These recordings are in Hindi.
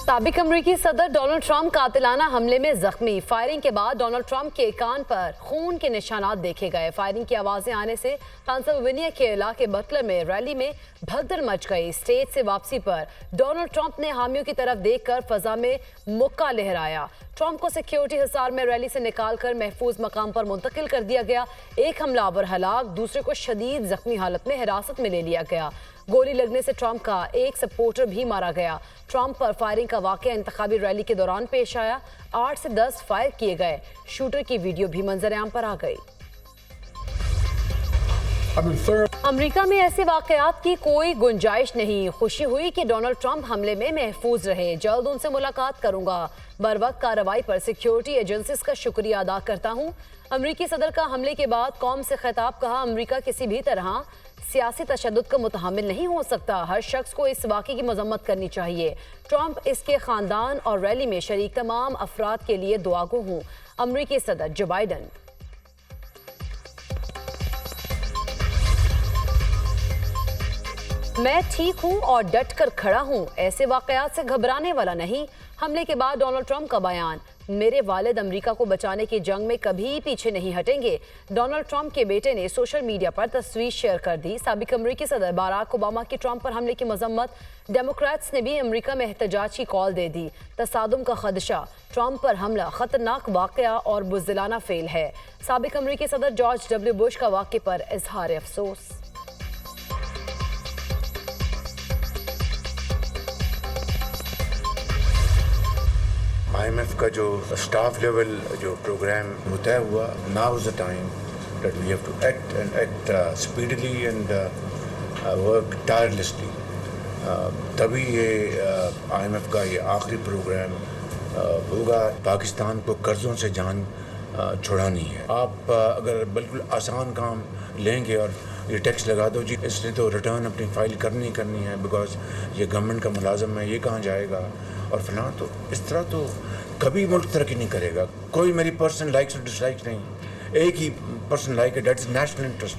साबिक अमरीकी सदर डोनाल्ड ट्रंप कातिलाना हमले में जख्मी। फायरिंग के बाद डोनाल्ड ट्रंप के कान पर खून के निशानात देखे गए। फायरिंग की आवाजें आने से पेंसिल्वेनिया के इलाके बटलर में रैली में भगदड़ मच गई। स्टेज से वापसी पर डोनाल्ड ट्रंप ने हामियों की तरफ देखकर फजा में मुक्का लहराया। ट्रंप को सिक्योरिटी हिसार में रैली से निकालकर महफूज मकाम पर मुंतकिल कर दिया गया। एक हमलावर हलाक, दूसरे को शदीद जख्मी हालत में हिरासत में ले लिया गया। गोली लगने से ट्रंप का एक सपोर्टर भी मारा गया। ट्रंप पर फायरिंग का वाकया इंतखाबी रैली के दौरान पेश आया। 8 से 10 फायर किए गए। शूटर की वीडियो भी मंजर-ए-आम पर आ गई। अमेरिका में ऐसे वाकयात की कोई गुंजाइश नहीं। खुशी हुई कि डोनाल्ड ट्रंप हमले में महफूज रहे। जल्द उनसे मुलाकात करूंगा। बरवक्त कार्रवाई पर सिक्योरिटी एजेंसीज का शुक्रिया अदा करता हूं। अमेरिकी सदर का हमले के बाद कौम से खिताब कहा, अमेरिका किसी भी तरह सियासी तशद्दुद का मुतहम्मिल नहीं हो सकता। हर शख्स को इस वाक़े की मजम्मत करनी चाहिए। ट्रंप, इसके खानदान और रैली में शरीक तमाम अफराद के लिए दुआगो हूँ। अमेरिकी सदर जो बाइडन। मैं ठीक हूँ और डट कर खड़ा हूँ, ऐसे वाकयात से घबराने वाला नहीं। हमले के बाद डोनाल्ड ट्रंप का बयान, मेरे वालिद अमेरिका को बचाने की जंग में कभी पीछे नहीं हटेंगे। डोनाल्ड ट्रंप के बेटे ने सोशल मीडिया पर तस्वीर शेयर कर दी। साबिक अमेरिकी सदर बाराक ओबामा की ट्रंप पर हमले की मजम्मत। डेमोक्रेट्स ने भी अमेरिका में एहतजाज की कॉल दे दी। तसादुम का खदशा, ट्रंप पर हमला खतरनाक वाकया और बुज़दिलाना फेल है। साबिक अमेरिकी सदर जॉर्ज डब्ल्यू बुश का वाक़े पर इजहार अफसोस। IMF का जो स्टाफ लेवल जो प्रोग्राम तय हुआ, now is the time that we have to act and act speedily and work tirelessly. तभी ये IMF का ये आखिरी प्रोग्राम होगा। पाकिस्तान को कर्ज़ों से जान छुड़ानी है। आप अगर बिल्कुल आसान काम लेंगे और ये टैक्स लगा दो जी, इसलिए तो रिटर्न अपनी फाइल करनी है, बिकॉज ये गवर्नमेंट का मुलाजम है, ये कहाँ जाएगा और फलां, तो इस तरह तो कभी मुल्क तरक्की नहीं करेगा। कोई मेरी पर्सनल लाइक्स और डिसलाइक्स नहीं, एक ही पर्सनल लाइक है, that is national interest.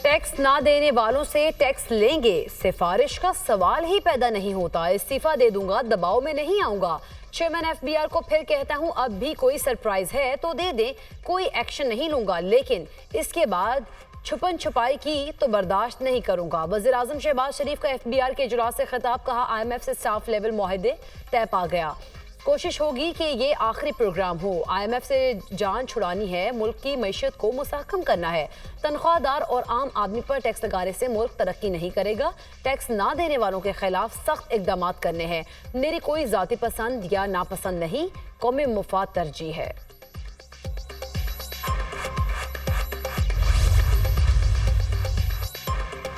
Tax ना देने वालों से टैक्स लेंगे, सिफारिश का सवाल ही पैदा नहीं होता। इस्तीफा दे दूंगा, दबाव में नहीं आऊंगा। चेयरमैन FBR को फिर कहता हूं, अब भी कोई सरप्राइज है तो दे दें, कोई एक्शन नहीं लूंगा, लेकिन इसके बाद छुपन छुपाई की तो बर्दाश्त नहीं करूंगा। वज़ीर आज़म शहबाज शरीफ का FBR के इजलास से खिताब, कहा IMF से स्टाफ लेवल मुआहदे तय पा गया। कोशिश होगी कि ये आखिरी प्रोग्राम हो। IMF से जान छुड़ानी है, मुल्क की मईशत को मुस्तहकम करना है। तनख्वाहदार और आम आदमी पर टैक्स लगाने से मुल्क तरक्की नहीं करेगा। टैक्स ना देने वालों के खिलाफ सख्त इकदाम करने हैं। मेरी कोई ज़ाती पसंद या नापसंद नहीं, कौमी मुफाद तरजीह है।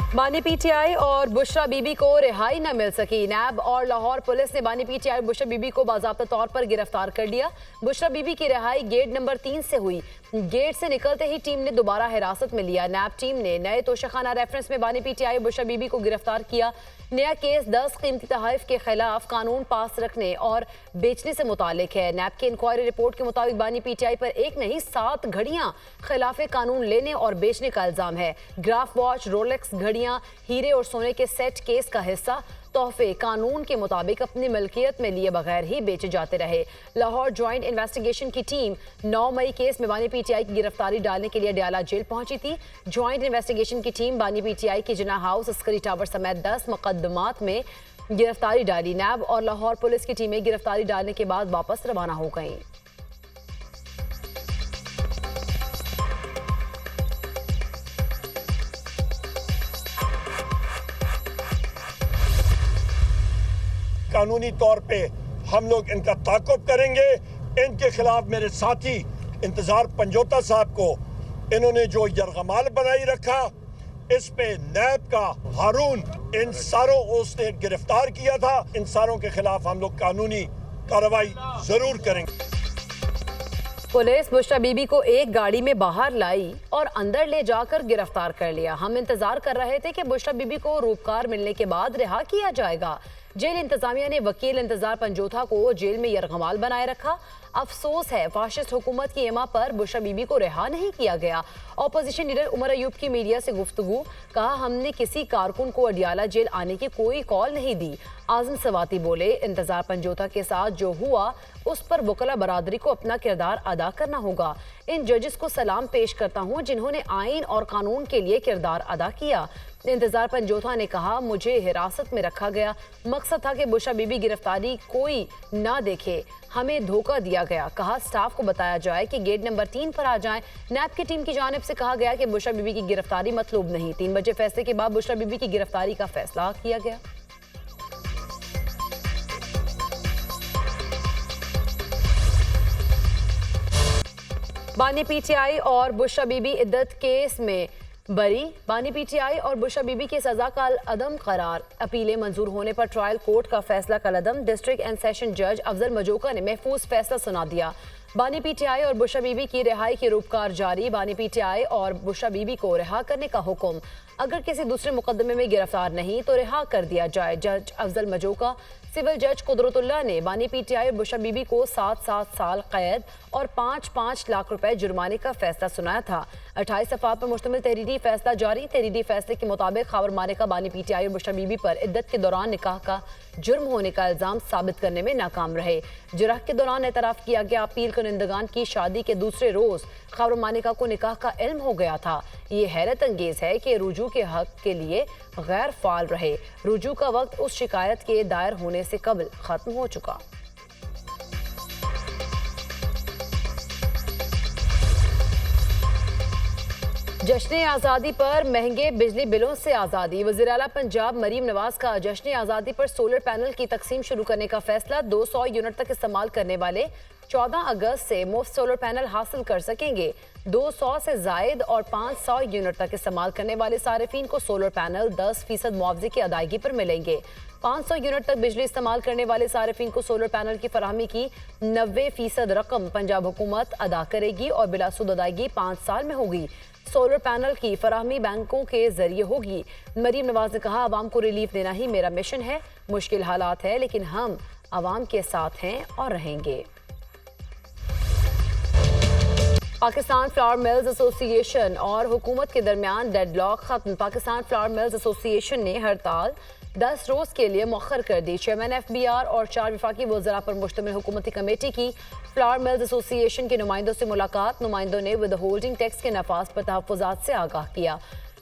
बानी PTI और बुशरा बीबी को रिहाई न मिल सकी। नैब और लाहौर पुलिस ने बानी PTI और बुशरा बीबी को बाज़ाब्ता तौर पर गिरफ्तार कर लिया। बुशरा बीबी की रिहाई गेट नंबर 3 से हुई। गेट से निकलते ही टीम ने दोबारा हिरासत में लिया। नैब टीम ने नए तोशाखाना रेफरेंस में बानी PTI और बुशरा बीबी को गिरफ्तार किया। नया केस 10 कीमती तहफ़ के खिलाफ कानून पास रखने और बेचने से मुतालिक है। नैब की इंक्वायरी रिपोर्ट के मुताबिक बानी PTI पर एक नहीं 7 घड़ियां खिलाफ कानून लेने और बेचने का इल्जाम है। ग्राफ वॉच, रोलेक्स घड़ियां, हीरे और सोने के सेट केस का हिस्सा। तोहफे कानून के मुताबिक अपनी मिल्कियत में लिए बगैर ही बेचे जाते रहे। लाहौर जॉइंट इन्वेस्टिगेशन की टीम 9 मई केस में बानी PTI की गिरफ्तारी डालने के लिए डयाला जेल पहुंची थी। जॉइंट इन्वेस्टिगेशन की टीम बानी PTI की जिना हाउस, अस्करी टावर समेत 10 मुकदमात में गिरफ्तारी डाली। नैब और लाहौर पुलिस की टीमें गिरफ्तारी डालने के बाद वापस रवाना हो गईं। कानूनी तौर पे हम लोग इनका ताक़ुब करेंगे। इनके खिलाफ मेरे साथी इंतजार पंजोता साहब को इन्होंने जो यरगमाल बनाई रखा, इस पे नैब का हारून, इन सारों उसने गिरफ्तार किया था। इन सारों के खिलाफ हम लोग कानूनी कार्रवाई जरूर करेंगे। पुलिस बुशरा बीबी को एक गाड़ी में बाहर लाई और अंदर ले जाकर गिरफ्तार कर लिया। हम इंतजार कर रहे थे कि बुशरा बीबी को रूपकार मिलने के बाद रिहा किया जाएगा, जेल इंतजामिया ने वकील इंतजार पंजोथा को जेल में यरगमाल बनाए रखा। अफसोस है फाशिस्ट हुकूमत की एमा पर बुशरा बीबी को रिहा नहीं किया गया। ऑपोजिशन लीडर उमर अयूब की मीडिया से गुफ्तगू, कहा हमने किसी कारकुन को अडियाला जेल आने की कोई कॉल नहीं दी। आजम सवाती बोले, इंतजार पंजोथा के साथ जो हुआ उस पर वकला बरादरी को अपना किरदार अदा करना होगा। इन जजेस को सलाम पेश करता हूँ जिन्होंने आइन और कानून के लिए किरदार अदा किया। इंतजार पंजोथा ने कहा, मुझे हिरासत में रखा गया, मकसद था कि बुशरा बीबी गिरफ्तारी कोई ना देखे, हमें धोखा दिया गया। कहा स्टाफ को बताया जाए कि गेट नंबर 3 पर आ जाएं। नैब की टीम की जानिब से कहा गया कि बुशरा बीबी की गिरफ्तारी मतलूब नहीं। 3 बजे फैसले के बाद बुशरा बीबी की गिरफ्तारी का फैसला किया गया। बानी पीटीआई और बुशरा बीबी इद्दत केस में बरी। बानी पीटीआई और बुशरा बीबी की सजा का अदम करार। अपीलें मंजूर होने पर ट्रायल कोर्ट का फैसला कल अदम। डिस्ट्रिक्ट एंड सेशन जज अफजल मजोका ने महफूज फैसला सुना दिया। बानी पीटीआई और बुशरा बीबी की रिहाई की रूपकार जारी। बानी पीटीआई और बुशरा बीबी को रिहा करने का हुक्म। अगर किसी दूसरे मुकदमे में गिरफ्तार नहीं तो रिहा कर दिया जाए। जज अफजल मजोका, सिविल जज कुदरतुल्लाह ने बानी पीटीआई और बुशरा बीबी को 7-7 साल कैद और 5-5 लाख रुपए जुर्माने का फैसला सुनाया था। 28 सफ़ात पर मुश्तमिल तहरीरी फैसला जारी। तहरीरी फैसले के मुताबिक खावर माने का बानी पीटीआई और बुशरा बीबी पर इद्दत के दौरान निकाह का जुर्म होने का इल्जाम साबित करने में नाकाम रहे। जुरह के दौरान एतराफ़ किया गया। अपील कुनिंदगान की शादी के दूसरे रोज खावर मानिका को निकाह का इल्म हो गया था। ये हैरत अंगेज है कि रुजू के हक के लिए गैर फाल रहे। रुजू का वक्त उस शिकायत के दायर होने से कबल खत्म हो चुका। जश्न आज़ादी पर महंगे बिजली बिलों से आज़ादी। वज़ीर आला पंजाब मरीम नवाज का जश्न आज़ादी पर सोलर पैनल की तकसीम शुरू करने का फैसला। 200 यूनिट तक इस्तेमाल करने वाले 14 अगस्त से मुफ्त सोलर पैनल हासिल कर सकेंगे। 200 से जायद और 500 यूनिट तक इस्तेमाल करने वाले सारिफीन को सोलर पैनल 10% मुआवजे की अदायगी पर मिलेंगे। 500 यूनिट तक बिजली इस्तेमाल करने वाले सारिफीन को सोलर पैनल की फराहमी की 90% रकम पंजाब हुकूमत अदा करेगी और बिलासुद अदायगी 5 साल में होगी। सोलर पैनल की फराहमी बैंकों के जरिए होगी। मरीम नवाज ने कहा, आवाम को रिलीफ देना ही मेरा मिशन है। मुश्किल हालात है लेकिन हम आवाम के साथ हैं और रहेंगे। पाकिस्तान फ्लावर मिल्स एसोसिएशन और हुकूमत के दरमियान डेडलॉक खत्म। पाकिस्तान फ्लावर मिल्स एसोसिएशन ने हड़ताल 10 रोज के लिए मौखर कर दी। चेयरमैन FBR और 4 वफाकी वज़रा पर मुश्तमिल हुकूमती कमेटी की फ्लावर मिल्स एसोसिएशन के नुमाइंदों से मुलाकात। नुमाइंदों ने विद होल्डिंग टैक्स के नफाज पर तहफ़्फ़ुज़ात से आगाह किया।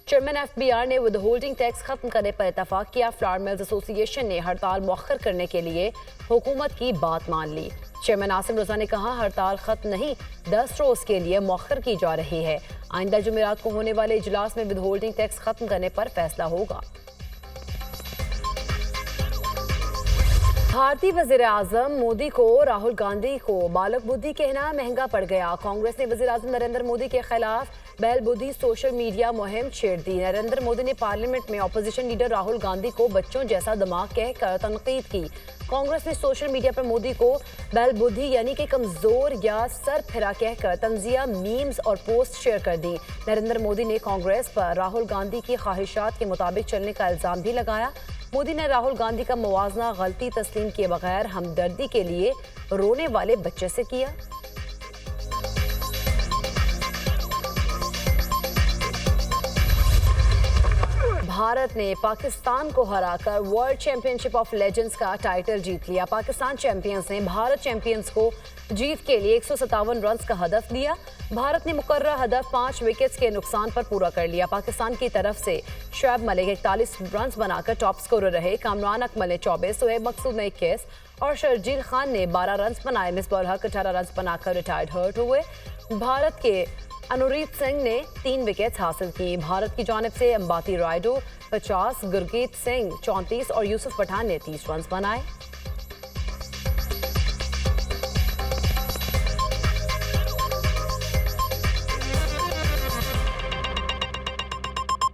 चेयरमैन FBR ने विद होल्डिंग टैक्स खत्म करने पर इतफाक किया। फ्लावर मिल्स एसोसिएशन ने हड़ताल मौखर करने के लिए हुकूमत की बात मान ली। चेयरमैन आसिम रजा ने कहा, हड़ताल खत्म नहीं, 10 रोज के लिए मौखर की जा रही है। आइंदा जुमेरात को होने वाले इजलास में विद होल्डिंग टैक्स खत्म करने पर फैसला होगा। भारतीय वज़ीर आज़म मोदी को राहुल गांधी को बालक बुद्धि कहना महंगा पड़ गया। कांग्रेस ने वज़ीर आज़म नरेंद्र मोदी के खिलाफ बैल बुद्धि सोशल मीडिया मुहिम छेड़ दी। नरेंद्र मोदी ने पार्लियामेंट में अपोजिशन लीडर राहुल गांधी को बच्चों जैसा दिमाग कहकर तनकीद की। कांग्रेस ने सोशल मीडिया पर मोदी को बैल बुद्धि यानी कि कमजोर या सर फिरा कहकर तंजिया, मीम्स और पोस्ट शेयर कर दी। नरेंद्र मोदी ने कांग्रेस पर राहुल गांधी की ख्वाहिशात के मुताबिक चलने का इल्जाम भी लगाया। मोदी ने राहुल गांधी का मुवाजना गलती तस्लीम किए बगैर हमदर्दी के लिए रोने वाले बच्चे से किया। भारत ने पाकिस्तान को हराकर वर्ल्ड चैंपियनशिप ऑफ लेजेंड्स का टाइटल जीत लिया। पाकिस्तान चैंपियंस ने भारत चैंपियंस को जीत के लिए 157 रन का हदफ दिया। भारत ने मुकर्रर हदफ 5 विकेट्स के नुकसान पर पूरा कर लिया। पाकिस्तान की तरफ से शुएब मलिक 41 रन बनाकर टॉप स्कोरर रहे। कामरान अकमल ने 24, सुहेब मकसूद ने 21 और शर्जील खान ने 12 रन बनाए। मिसबाह हक 18 रन बनाकर रिटायर्ड हर्ट हुए। भारत के अनुरीत सिंह ने 3 विकेट्स हासिल की। भारत की जानिब से अंबाती रायडू 50, गुरजीत सिंह 34 और यूसुफ पठान ने 30 रन बनाए।